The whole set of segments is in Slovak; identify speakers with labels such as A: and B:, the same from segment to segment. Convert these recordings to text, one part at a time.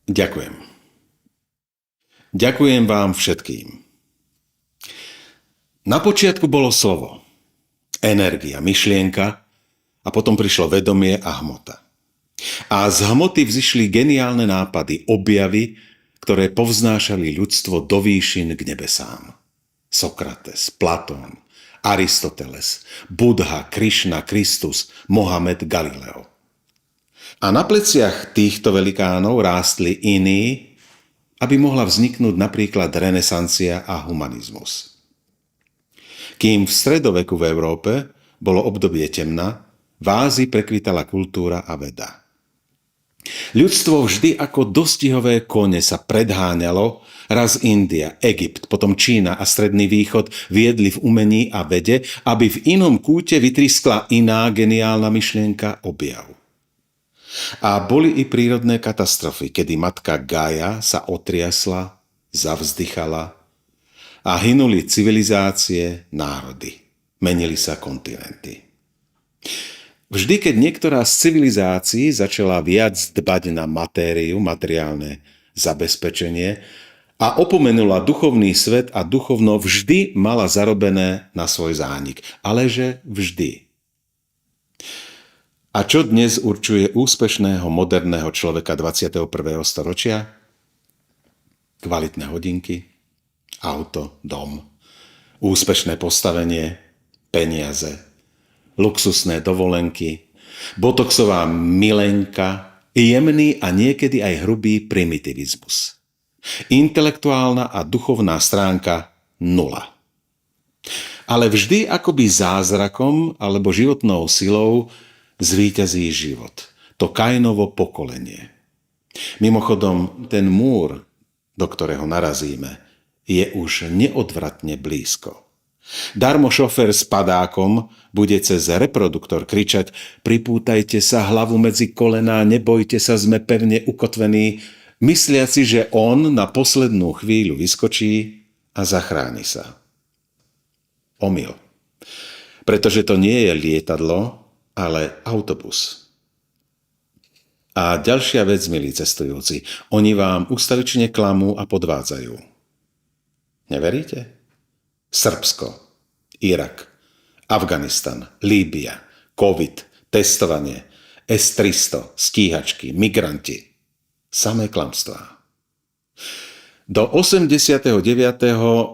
A: Ďakujem. Ďakujem vám všetkým. Na počiatku bolo slovo, energia, myšlienka a potom prišlo vedomie a hmota. A z hmoty vzišli geniálne nápady, objavy, ktoré povznášali ľudstvo do výšin k nebesám. Sokrates, Platón, Aristoteles, Buddha, Krišna, Kristus, Mohamed, Galileo. A na pleciach týchto velikánov rástli iní, aby mohla vzniknúť napríklad renesancia a humanizmus. Kým v stredoveku v Európe bolo obdobie temna, v Ázii prekvitala kultúra a veda. Ľudstvo vždy ako dostihové kone sa predháňalo, raz India, Egypt, potom Čína a Stredný východ viedli v umení a vede, aby v inom kúte vytriskla iná geniálna myšlienka, objav. A boli i prírodné katastrofy, kedy matka Gaia sa otriasla, zavzdychala a hynuli civilizácie, národy. Menili sa kontinenty. Vždy, keď niektorá z civilizácií začala viac dbať na matériu, materiálne zabezpečenie a opomenula duchovný svet a duchovno, vždy mala zarobené na svoj zánik. Ale že vždy. A čo dnes určuje úspešného moderného človeka 21. storočia? Kvalitné hodinky, auto, dom, úspešné postavenie, peniaze, luxusné dovolenky, botoxová milenka, jemný a niekedy aj hrubý primitivizmus. Intelektuálna a duchovná stránka nula. Ale vždy akoby zázrakom alebo životnou silou zvíťazí život. To Kainovo pokolenie. Mimochodom, ten múr, do ktorého narazíme, je už neodvratne blízko. Darmo šofér s padákom bude cez reproduktor kričať: pripútajte sa, hlavu medzi kolená, nebojte sa, sme pevne ukotvení, mysliaci, že on na poslednú chvíľu vyskočí a zachráni sa. Omyl. Pretože to nie je lietadlo, ale autobus. A ďalšia vec, milí cestujúci, oni vám ustavične klamú a podvádzajú. Neveríte? Srbsko, Irak, Afganistan, Líbia, COVID, testovanie, S-300, stíhačky, migranti. Samé klamstvá. Do 89.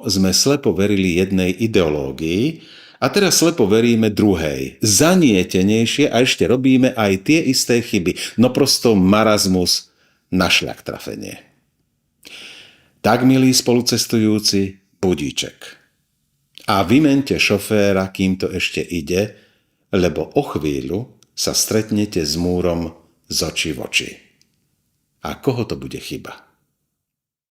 A: sme slepo verili jednej ideológii a teraz slepo veríme druhej, zanietenejšie, a ešte robíme aj tie isté chyby. No prosto marazmus na šľak trafenie. Tak, milí spolucestujúci, budíček. A vymente šoféra, kým to ešte ide, lebo o chvíľu sa stretnete s múrom z očí v oči. A koho to bude chyba?